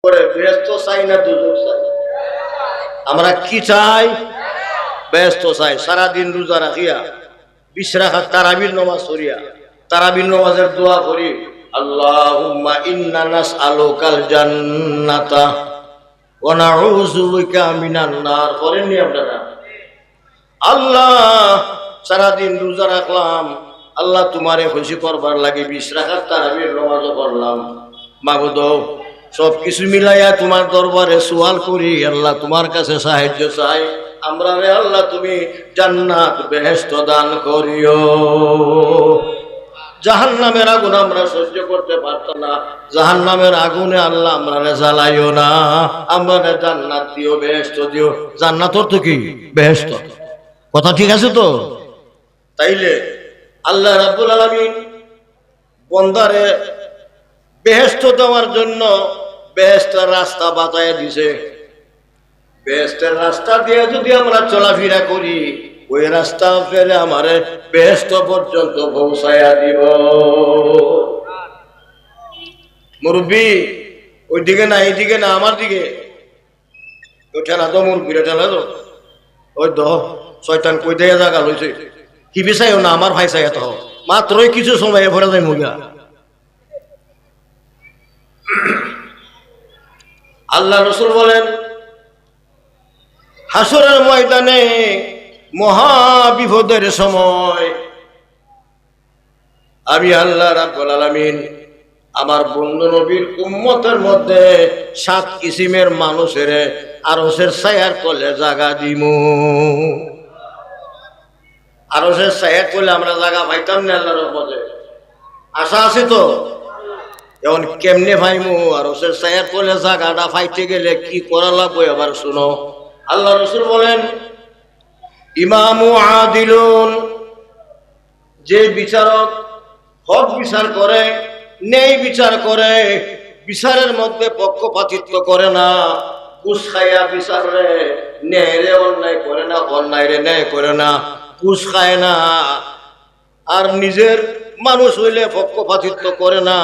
পরে বেহেশত চাই না দুজক চাই? আমরা কি চাই? বেহেশত চাই। সারাদিন রোজা রাখিয়া 20 রাকাত তারাবির নামাজ পড়িয়া তারাবির নামাজের দোয়া করি, আল্লাহুম্মা ইন্না নাসআলুকাল জান্নাতা ওয়া নাউযু বিকা মিনান নার। করেননি আপনারা? আল্লাহ সারাদিন রোজা রাখলাম, আল্লাহ তোমারে খুশি করবার লাগে 20 রাকাত তারাবির নামাজও পড়লাম, মাবুদ সব কিছু মিলাইয়া তোমার দরবারে সুয়াল করি, আল্লাহ তোমার কাছে সাহায্য চাই, আমরা রে আল্লাহ তুমি জান্নাত বেহেশত দান করিও। জাহান্নামের আগুন আমরা সহ্য করতে পারতাম না, জাহান্নামের আগুনে আল্লাহ আমরা জ্বালাইও না, আমরা জান্নাত দিও, বেহেশত দিও। জান্নাত অর্থ কি? বেহেশত। কথা ঠিক আছে তো? তাইলে আল্লাহ রাব্বুল আলামিন বন্দারে বেহেশত দেওয়ার জন্য বেহেশতের রাস্তা বাতায় দিছে। বেহেশতের রাস্তা দিয়ে যদি আমরা চলাফেরা করি, ওই রাস্তা ফেলে আমারে বেহেশত পর্যন্ত পৌঁছায়া দিব। মুরব্বী ওই দিকে না, এইদিকে না, আমার দিকে ওঠে না তো, মুরব্বীরা ঠেলা তো ওই দ শয়তান কই দিয়ে জায়গা লইছে, কি বিচাইও না আমার ভাই চাই এত মাত্রই কিছু সময় ভরে যায় মুগা। আল্লাহ রাসূল বলেন, হাসরের ময়দানে মহা বিপদের সময় আমি আল্লাহ রাব্বুল আলামিন আমার বন্ধু নবীর উম্মতের মধ্যে 7 কিসিমের মানুষের আরশের ছায়ার তলে জায়গা দিমু। আরশের ছায়ার তলে আমরা জায়গা পাইতাম না আল্লাহর রহমতে? আশা আছে তো? এখন কেমনে পাইমু? আরশের ছায়ার তলে জায়গাটা পাইতে গেলে কি করা লাগবে আবার শুনো। আল্লাহ রাসূল বলেন, ইমামু আদিলুন, যে বিচারক হক বিচার করে, ন্যায় বিচার করে, বিচারের মধ্যে পক্ষপাতিত্ব করে না, ঘুষ খাইয়া বিচার রে, ন্যায় রে অন্যায় করে না, অন্যায় রে ন্যায় করে না, ঘুষ খায় না, আর নিজের মানুষ হইলে পক্ষপাতিত্ব করে না,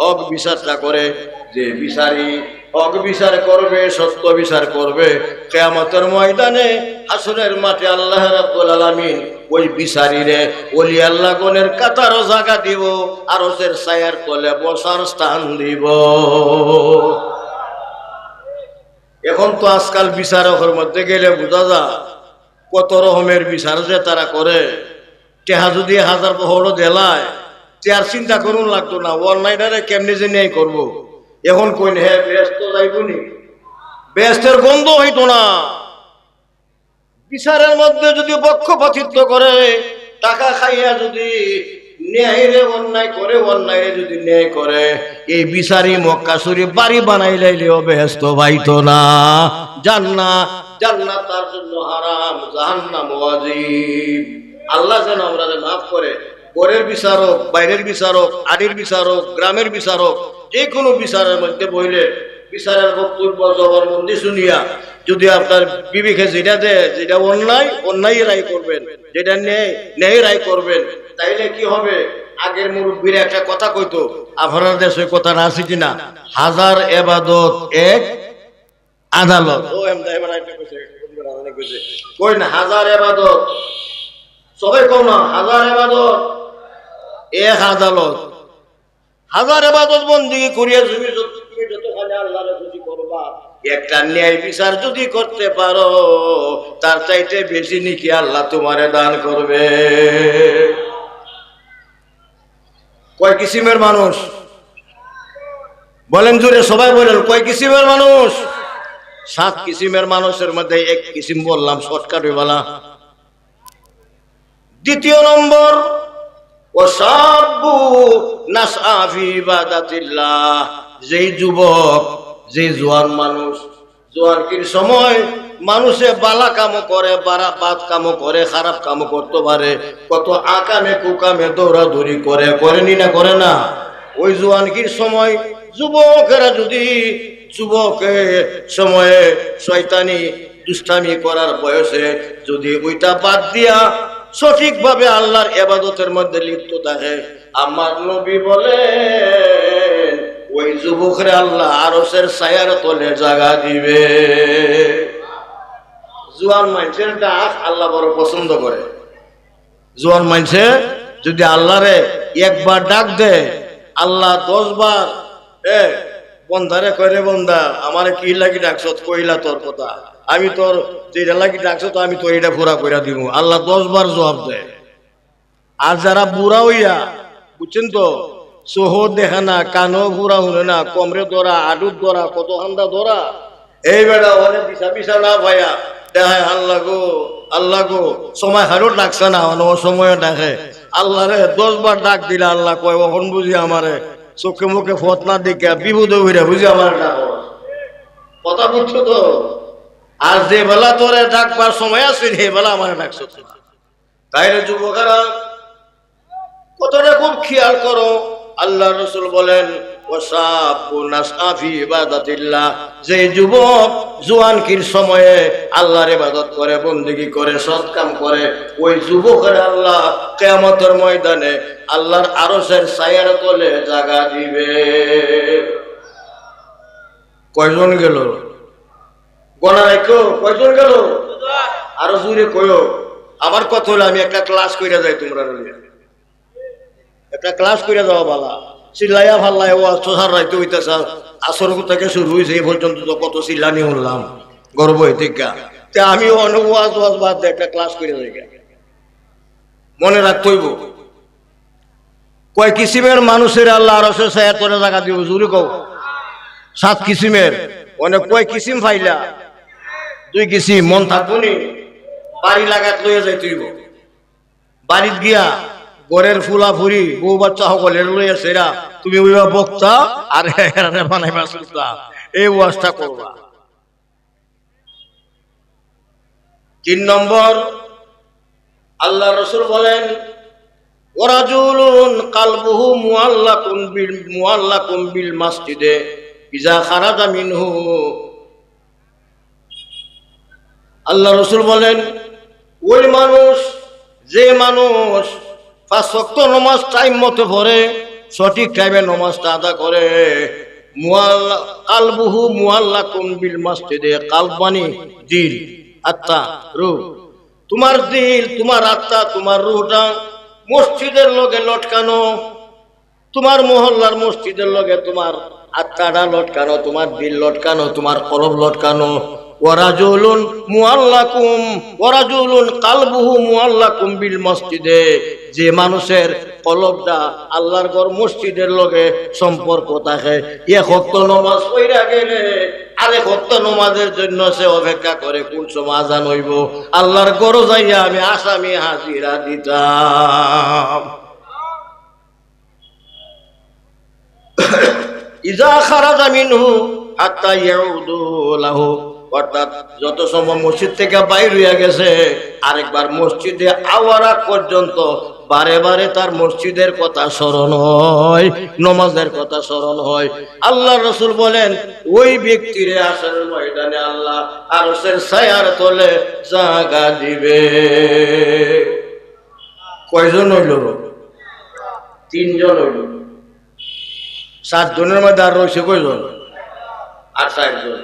হক বিচারটা করে। যে বিচারী হক বিচার করবে, সত্য বিচার করবে, কিয়ামতের ময়দানে হাসরের মাঠে আল্লাহ রাব্বুল আলামিন ওই বিচারীরে ওলি আল্লাহগণের কাতারও জায়গা দিব, আরশের ছায়ার তলে বসার স্থান দিব। এখন তো আজকাল বিচারকের মধ্যে গেলে বোঝা যায় কত রকমের বিচার যে তারা করে। টেহা যদি 1000 বহরও দেলায়, আর চিন্তা করুন লাগতো না অন্যায়টারে কেমনি যে ন্যায় করবো। এখন কইন হে ব্যস্ত যাইবনি, ব্যস্তের গন্ধ হইতো না। বিচারের মধ্যে যদি পক্ষপাতিত্ব করে, টাকা খাইয়া যদি ন্যায়রে অন্যায় করে, অন্যায় যদি ন্যায় করে, এই বিচারি মক্কা শরীফ বাড়ি বানাই লাইলেও ব্যস্ত পাইতো না। জান্নাত তার জন্য হারাম, জাহান্নাম ওয়াজিব। আল্লাহ যেন আমরা মাফ করে। ঘরের বিচারক, বাইরের বিচারক, আড়ির বিচারক, গ্রামের বিচারক, যে কোনো বিচারের মধ্যে বইলে বিচারের বক্তব্য জবানবন্দি শুনিয়া যদি আপনার বিবেকে যেটা দেয়, যেটা অন্যায়, অন্যায় রায় করবেন, যেটা ন্যায়, ন্যায় রায় করবেন। তাইলে কি হবে? আগের মুরব্বীরা একটা কথা কইতো, আপনার দেশে কথা না আছে কিনা, 1000 ইবাদত এক আদালত। ও কই না 1000 ইবাদত, সবাই কও না 1000 ইবাদত এক আদালত। 1000 ইবাদত বন্দেগী করিয়া তুমি যতখানি আল্লাহরে খুশি করবা, একটা ন্যায় বিচার যদি করতে পারো, তার চাইতে বেশি নাকি আল্লাহ তোমারে দান করবে। কয় কিসিমের মানুষ বলেন জোরে, সবাই বলেন কয় কিসিমের মানুষ? 7 কিসিমের মানুষের মধ্যে 1 কিসিম বললাম, শর্টকাট হইবালা। দ্বিতীয় নম্বর, ওয়াসাবু নাসআ ফি ইবাদাতিল্লাহ, যেই যুবক, যে জোয়ান মানুষ, জোয়ানকির সময় মানুষে বালা কামও করে, বাদ কামও করে, খারাপ কামও করতে পারে, কত আকামে কুকামে দৌড়াদৌড়ি করে, করেনি না করে না? ওই জোয়ানকির সময় যুবকেরা যদি যুবকের সময়ে শয়তানি দুষ্টামি করার বয়সে যদি ওইটা বাদ দিয়া সঠিকভাবে আল্লাহর ইবাদতের মধ্যে লিপ্ত থাকে, আমার নবী বলেন ওই যুবকরে আল্লাহ আরশের ছায়ার তলে জায়গা দিবে। জোয়ান মানুষের ডাক আল্লাহ বড় পছন্দ করে। জোয়ান মানুষে যদি আল্লাহরে একবার ডাক দেয়, আল্লাহ 10 বার বন্ধারে কইরে বন্ধা আমারে কি লাগি ডাকছ, কইলা তোর কথা, আমি তোর যেটা লাগি ডাকছ তো আমি তো এটা পুরা কইরা দিব। আল্লাহ 10 বার জবাব দেয়। আর যারা বুড়া হইয়া, বুঝছেন তো, সোহ দেখা না, কানও বুড়া শুনে না, কমরে ধরা, আডুর ধরা, কত হান্দা ধরা, এই বেড়া অনেক বিছা বিছা না ভাইয়া দেখায় আল্লাহ গো আল্লাহ গো, সময় হারও ডাকছে না, অন্য সময় ডাকে। আল্লাহ রে 10 বার ডাক দিলে আল্লাহ কয় ওখন বুঝি আমারে চোখে মুখে ফত না দিকে বিপদে হইরা বুঝি আমার ডাক। কথা বুঝছো তো? আর যে বেলা তোরে ডাকবার সময় আছে সেই বেলা আমার ডাকছ না। তাইলে যুবকেরা কথাটা খুব খেয়াল করো। আল্লাহ রসুল বলেন যে যুবক জোয়ানকির সময়ে আল্লাহর ইবাদত করে, বন্দেগী করে, সৎ কাম করে, ওই যুবকের আল্লাহ কিয়ামতের ময়দানে আল্লাহর আরশের ছায়ার তলে জায়গা দিবে। কয়জন গেল গণা রাখো? কয়জন গেল? আরো জোরে কয়ো। আমার কথা হলো আমি একটা ক্লাস কইরা যাই, তোমরা একটা ক্লাস করে যাওয়া বালা। চিল্লাইয়া ভাল্লাই ও সোসার রাইতে হইতেছে, আসর থেকে শুরু হয়েছে এই পর্যন্ত তো কত চিল্লানি শুনলাম গর্ব থেকে। আমি অনেক ওয়াজ ওয়াজ বাদ দিয়ে একটা ক্লাস করে যাই। মনে রাখতে হইব কয় কিসিমের মানুষের আল্লাহ আরশের ছায়া তলে জায়গা দিব। জুড়ে কও 7 কিসিমের। অনেক কয় কিসিম ফাইলা? 2 কিসিম। মন থাকবো নি? বাড়ি লাগাত লইয়া যাই তুইব। বাড়িত গিয়া ঘরের ফুলা ফুরি বউ বাচ্চা সকলের লইয়া সেরা তুমি ওইবা বক্তা আর বানাইবা সুস্তা, এই ওয়াজটা করবা। 3 নম্বর আল্লাহ রসুল বলেন ওয়ারাজুলুন কালবুহু মুআল্লাকুন বিল মাসজিদে ইজা খারাজা মিনহু। আল্লাহ রসুল বলেন ওই মানুষ, যে মানুষ 5 ওয়াক্ত নামাজ টাইম মতো পড়ে, সঠিক টাইমে নামাজটা আদা করে, কালবুহু মুআল্লাকুন বিল মাসজিদে। কালব মানে দিল, আত্মা, রূহ। তোমার দিল, তোমার আত্মা, তোমার রূহটা মসজিদের লগে লটকানো। তোমার মহল্লার মসজিদের লগে তোমার আত্মাটা লটকানো, তোমার দিল লটকানো, তোমার কলব লটকানো। ওয়ারাজুলুন কালবুহু মুআল্লাকুম বিল মসজিদে। যে মানুষের কলবটা আল্লাহর ঘর মসজিদের লগে সম্পর্ক থাকে, 1 ওয়াক্ত নামাজ পড়া গেলে আরেক ওয়াক্ত নামাজের জন্য সে অপেক্ষা করে কোন সময় আযান হইব, আল্লাহর ঘর যাইয়া আমি আসামি হাজিরা দিতাম। ইজা খারাজা মিনহু হাত্তা ইয়াউদু লাহু। অর্থাৎ যত সময় মসজিদ থেকে বাইর হইয়া গেছে আরেকবার মসজিদে আওয়ার আগ পর্যন্ত বারে বারে তার মসজিদের কথা স্মরণ হয়, নমাজের কথা স্মরণ হয়। আল্লাহ রসুল বলেন ওই ব্যক্তিরে হাশরের ময়দানে আল্লাহ আরশের ছায়ার তলে জায়গা দিবে। কয়জন হইল? 3 জন হইল। 7 জনের মধ্যে আর রয়েছে কয়জন? আর 4 জন।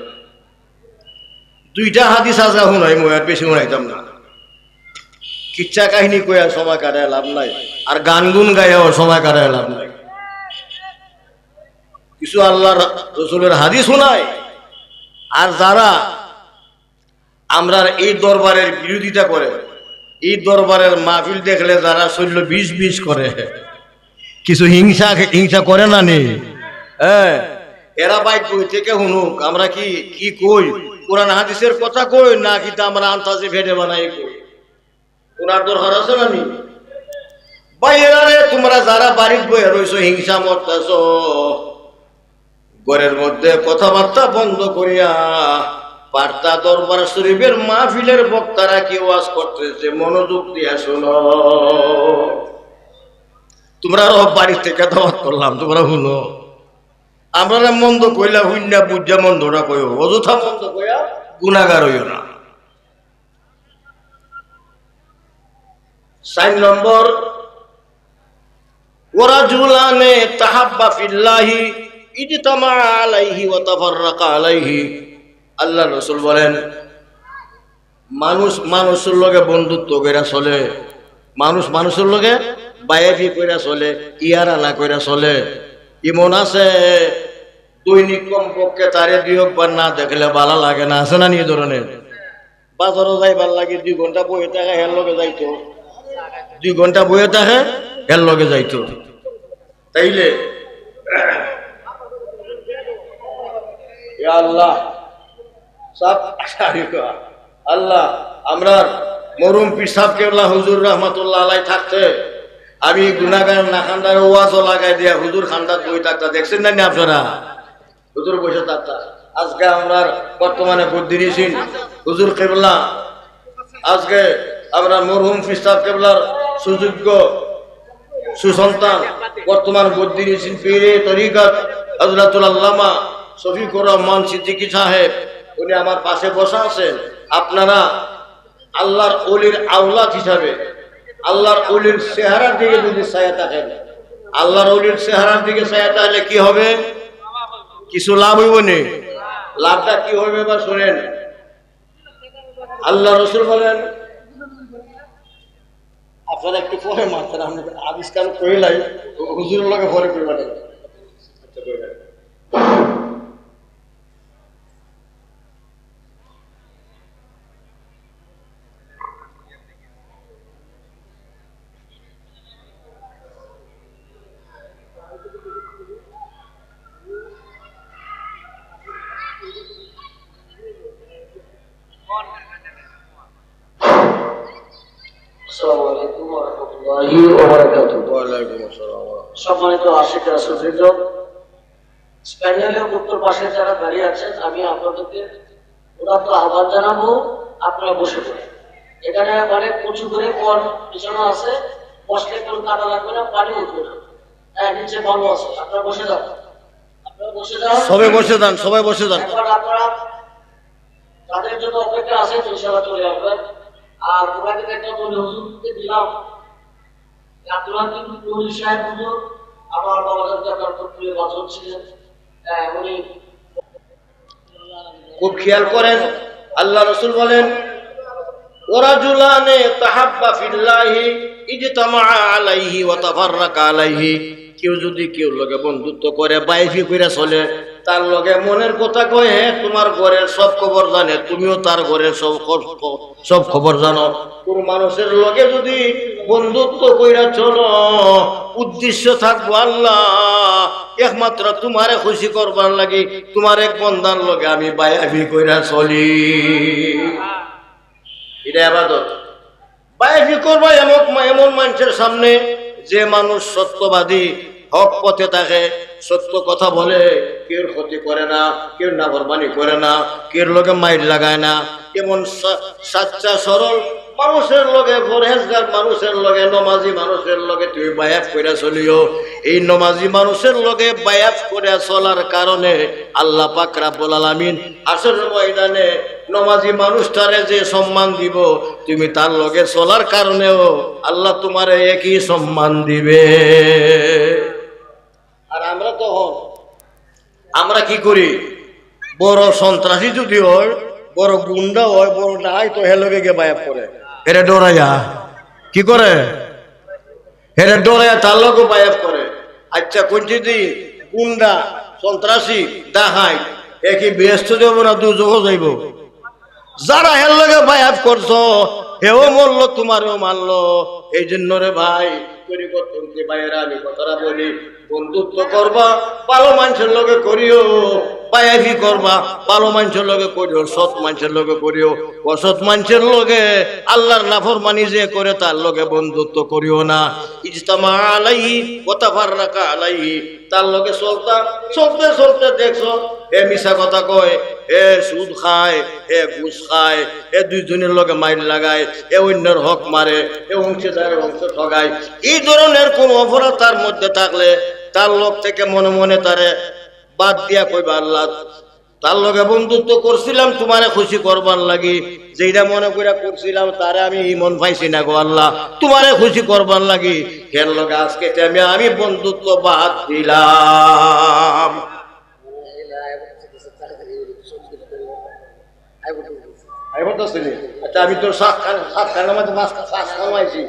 2টা হাদিস আছে শুনাই, মই আর বেশি শুনাইতাম না। কিচ্ছা কাহিনী কইয়া সময় কাটায় লাভ নাই, আর গান গুন গাইয়াও সময় কাটায় লাভ নাই। কিছু আল্লাহর রসুলের হাদিস শোনায়। আর যারা আমরা এই দরবারের বিরোধিতা করে, এই দরবারের মাহফিল দেখলে যারা শৈল্য বিষ করে, কিছু হিংসা করে না নি, এরা বাইক বই থেকে শুনুক আমরা কি কই, কোরআন হাদিসের কথা কই না কিন্তু আমরা আন্তাজে ভেড়ে বানাই কই। ওনার দরকার আছে না নি? বাইরে তোমরা যারা বাড়ির বইয়া রইছো হিংসা মরতেছ, ঘরের মধ্যে কথাবার্তা বন্ধ করিয়া বার্তা দরবার শরীফের মাহফিলের বক্তারা কি ওয়াজ করতেছে মনোযোগ দিয়া শোনো। তোমরা বাড়ি থেকে দাওয়াত করলাম, তোমরা শুনো। আমরা মন্দ কইলা হুইনা বুঝা মন্দটা কইও, অযথা মন্দ কইয়া গুনাহগার হইও না। 4 নম্বর ওয়ারাজুলানে তাহাব্বা ফিল্লাহি ইজতামা আলাইহি ওয়া তাফাররাকা আলাইহি। আল্লাহ রাসূল বলেন, মানুষ মানুষের লগে বন্ধুত্ব কইরা চলে, মানুষ মানুষের লগে বায়াফি কইরা চলে, ইয়ারানা কইরা চলে। ইমন আছে দৈনিক কমপক্ষে তারে 2 একবার না দেখলে ভালো লাগে না, আছে না? নিয়ে ধরনের বাজারও যাইবার লাগে 2 ঘন্টা বইয়ে থাকে, হের লগে যাইতো, 2 ঘন্টা বইয়ে থাকে, হের লগে যাইতো। তাইলে আল্লাহ সব আল্লাহ, আমরা মরুম পীর সাহেব কেবলা হুজুর রহমতুল্লাহ আলাই থাকতে আমি গুনাহগার না খান্দার ওয়াজও লাগাই দিয়া হুজুর খান্দার বই থাকতা, দেখছেন না আপনারা? হুজুর বসে থাকতা। আজকে আমরা বর্তমানে বুদ্ধি নিয়েছেন হুজুর কেবলা, আজকে আমরা মরহুম পীর সাহেব কেবলার সুযোগ্য সুসন্তান বর্তমান বুদ্ধি নিয়েছেন পীরে তরিকত হযরতুল আল্লামা শফিকুর রহমান সিদ্দিকী সাহেব, উনি আমার পাশে বসা আছেন। আপনারা আল্লাহর ওলির আওলাদ হিসাবে আল্লাহর ওলির চেহারার দিকে যদি ছায়া থাকেন, আল্লাহর ওলির চেহারার দিকে ছায়া তাহলে কি হবে? কিছু লাভ হইব নি? লাভটা কি হবে বা শুনেন। আল্লাহ রাসূল বলেন, আপনারা একটু পরে মারতেন, আপনি আবিষ্কার করিলাই হুজুরের লগে পরে করবেন। সম্মানিত আশিক রাসূলবৃন্দ, প্যানেলের উত্তর পাশে যারা দাঁড়িয়ে আছেন, আমি আপনাদেরকে উদাত্ত আহ্বান জানাবো, আপনারা বসে পড়েন। এখানে অনেক উঁচু করে পর পিছনে আছে, বসলে কোনো কাদা লাগবে না, পানি উঠবে না। হ্যাঁ, নিচে ভালো আছে, আপনারা বসে যান, আপনারা বসে যান, সবাই বসে যান, সবাই বসে যান। এখন আপনারা তাদের জন্য অপেক্ষা আছে, ইনশাআল্লাহ চলে আসবেন। আর ওনাকে একটা বলে হুজুরকে দিলাম, আব্দুল হাকিম নুরুল সাহেব হুজুর আমার বাবাজানকে আপনার খুব প্রিয় বাচন ছিলেন। উনি খুব খেয়াল করেন, আল্লাহ রাসূল বলেন, ওয়ারাজুলানে তাহাব্বা ফিল্লাহি ইজতামা আলাইহি ওয়া তাফাররাকা আলাইহি। কেউ যদি কেউ লগে বন্ধুত্ব করে, বাইফি কইরা চলে, তার লগে মনের কথা কয়ে, তোমার ঘরের সব খবর জানে, তুমিও তার ঘরের সব খবর জানো। কোন মানুষের লগে যদি বন্ধুত্ব কইরা চলো, উদ্দেশ্য থাকবো আল্লাহ একমাত্র তোমারে খুশি করবার লাগি, তোমার এক বন্দার লগে আমি বাইফি কইরা চলি, এটা ইবাদত। বাইফি করবা এমন মানুষের সামনে যে মানুষ সত্যবাদী, হক পথে থাকে, সত্য কথা বলে, কেউ ক্ষতি করে না, কেউ নাফরমানি করে না, কেউ লোকে মাইর লাগায় না, কেমন সাচ্চা সরল মানুষের লগে, পরহেজগার মানুষের লগে, নমাজি মানুষের লগে তুমি বায়াত করে চলিও। এই নমাজি মানুষের লগে বায়াত করে চলার কারণে আল্লাহ পাক রব্বুল আলামিন আসর ময়দানে নমাজি মানুষটারে যে সম্মান দিব, তুমি তার লগে চলার কারণেও আল্লাহ তোমার একই সম্মান দিবে। আর আমরা তখন আমরা কি করি, বড় সন্ত্রাসী যদি হয়, বড় গুন্ডা হয়, বড় ডাই, তো হেলগে গে বায়াত করে, এটা ডরাইয়া কি করে, এটা ডরাইয়া তার লোক বায়াত করে। আচ্ছা, কোন যদি গুন্ডা সন্ত্রাসী ডাহাই একই ব্যস্ত যাব না, দুজক যাইব? যারা হের লগে বায়াত করছো হেও মরলো, তোমারও মারলো। এই জন্য রে ভাই, পরিবর্তনকে বাইরা আমি কথাটা বলি, বন্ধুত্ব করবা ভালো মানুষের লগে করিও, বায়াফি করবা ভালো মানুষের লগে করিও, সৎ মানুষের লগে করিও। অসৎ মানুষের লগে আল্লাহর নাফরমানি যে করে তার লগে বন্ধুত্ব করিও না। ইজতামা আলাইহি ওয়া তাফাররাকা আলাইহি, তার লগে চলতে চলতে দেখছো এ মিছা কথা কয়, এ সুদ খায়, এ ঘুষ খায়, এ দুইজনের লগে মাইল লাগায়, এ অন্যের হক মারে, এ অংশীদারের অংশ ঠগায়। এই ধরনের কোন অপরাধ তার মধ্যে থাকলে তার লোক থেকে মনে মনে তারে বাদ দিয়া কইবা, আল্লাহ তার লগে বন্ধুত্ব করছিলাম তোমারে খুশি করবার লাগি, যেটা মনে করে করছিলাম তারে আমি মন পাইছি না গো আল্লাহ, তোমারে খুশি করবার লাগি, এর লগে আজকে আমি বন্ধুত্ব বাদ দিলাম। করতেছি নি। আচ্ছা আমি তোর সাত খান আমাদের পাঁচ খান আইছি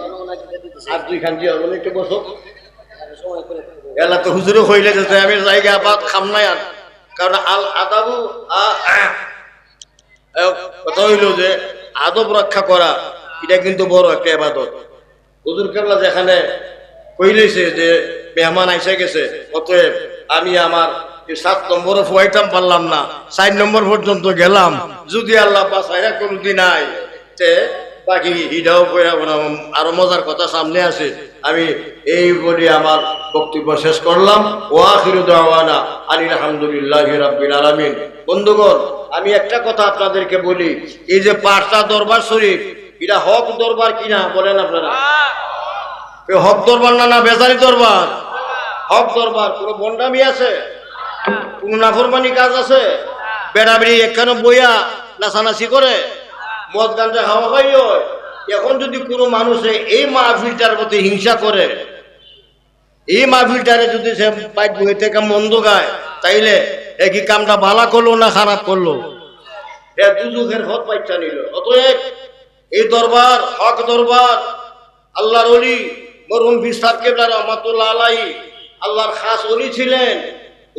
আর 2 খান দিয়ে বলে একটু বসো। এলা তো হুজুরে হইলে যেতে আমি জায়গা বাদ খাম নাই আর, কারণ আল আদাবু কথা হইল যে আদব রক্ষা করা এটা কিন্তু বড় একটা ইবাদত। হুজুর কেবলা যেখানে কইলেছে যে মেহমান আইসে গেছে, অতএব আমি আমার 7 নম্বরে ফুয়াইতাম পারলাম না, 4 নম্বর পর্যন্ত গেলাম, যদি আল্লাহ বাসাইয়া কোনদিন নাই তে বাকি ইটাও আরো মজার কথা সামনে আছে। আমি এই বলি আমার বক্তব্য শেষ করলাম। ওয়া আখিরু দাওয়ানা আনিল হামদুলিল্লাহি রাব্বিল আলামিন। বন্ধুগণ, আমি একটা কথা আপনাদেরকে বলি, এই যে পাঁচটা দরবার শরীফ এটা হক দরবার কিনা বলেন আপনারা? হক দরবার না বেজারি দরবার? হক দরবার। কোন বন্ডামি আছে? কোন নাফরমানি কাজ আছে? বেড়াবেড়ি একখানে বইয়া নাচানাচি করে মদ গাঞ্জা খাওয়া খাই হয়। এখন যদি কোনো মানুষে এই মাহফিলটার প্রতি হিংসা করে, এই মাহফিলটারে যদি সে বাইক বই থেকে মন্দ গায়, তাইলে কি কামটা ভালো করলো না খারাপ করলো? দুজুখের হক পাইচা নিল। অতএব এই দরবার হক দরবার, আল্লাহর ওলি মরহুম পীর সাহেব কেবলা রহমাতুল্লাহ আলাইহি আল্লাহর খাস ওলি ছিলেন।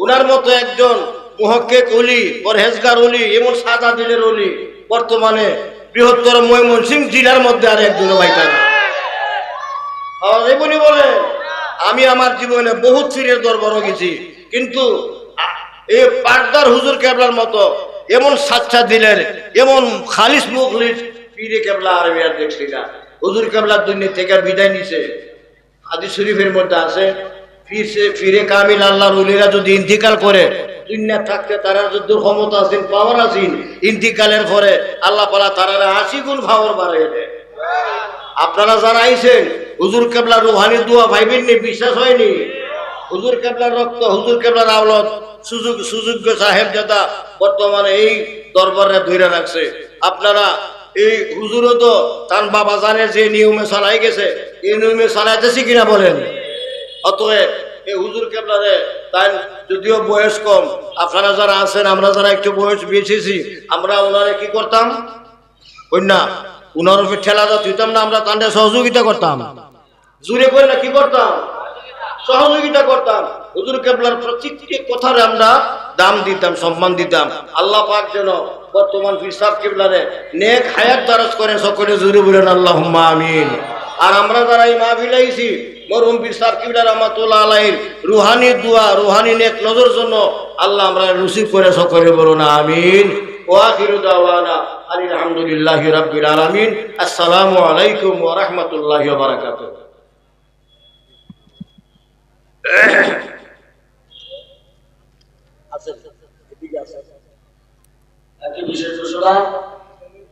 উনার মতো একজন মুহাক্কিক ওলি, পরহেজগার ওলি, এমন সাদা দিলের ওলি বর্তমানে বৃহত্তর ময়মনসিংহ জেলার মধ্যে আর একজনও পাইতা না। বলি বলে আমি আমার জীবনে বহুত পীরের দরবারও গেছি, কিন্তু এই পাকদার হুজুর কেবলার মতো এমন সাচ্চা দিলের, এমন খালিস মুখলিস পীরে কেবলা আর আমি আর দেখছি না। হুজুর কেবলা দুনিয়া থেকে বিদায় নিছে। হাদিস শরীফের মধ্যে আছে, ফিরে কামিল আল্লাহর ওলিরা যদি ইন্তিকাল করে, দুনিয়া থাকতে তারা যদি ক্ষমতা আছেন, পাওয়ার আছেন, ইন্তিকালের পরে আল্লাহ পালা তারা 80 গুণ পাওয়ার বাড়িয়ে দেয়। আপনারা যারা আইছেন হুজুর কেবলার রুহানি দোয়া ভাইবেননি, বিশ্বাস হয়নি? হুজুর কেবলার রক্ত, হুজুর কেবলার আওলাদ সুযোগ্য সাহেব দাদা বর্তমানে এই দরবারে ধরে রাখছে। আপনারা এই হুজুরও তো তার বাবা জানে যে নিয়মে চালাই গেছে, এই নিয়মে চালাইতেছি কিনা বলেন? অতএব এই হুজুর কেবলারে তাই যদিও বয়স কম, আপনারা যারা আছেন, আমরা যারা একটু বয়স বেশিছি, আমরা ওনারে কি করতাম? ওই না উনার উপর ঠেলা যা তুইতাম না, আমরা তান্ডে সহযোগিতা করতাম। জুড়ে করে না কি করতাম? সহযোগিতা করতাম। হুজুর কেবলার প্রত্যেকটি কথার আমরা দাম দিতাম, সম্মান দিতাম। আল্লাহ পাক যেন বর্তমান পীর সাহেব কেবলারে নেক হায়াত দারাজ করেন। সকলে জুড়ে বলেন আল্লাহুম্মা আমিন। আর আমরা যারা এই মাহফিলে আইছি, মরহুম পীর সাহেব কেবলা রহমাতুল্লাহ আলাইহির রুহানি দোয়া, রুহানি নেক নজর জন্য আল্লাহ আমরা নসিব করে, সকলে বলুন আমিন। ওয়া আখিরু দাওয়ানা আনিল হামদুলিল্লাহি রাব্বিল আলামিন। আসসালামু আলাইকুম ওয়া রাহমাতুল্লাহি ওয়া বারাকাতুহু। একটি বিশেষ ঘোষণা।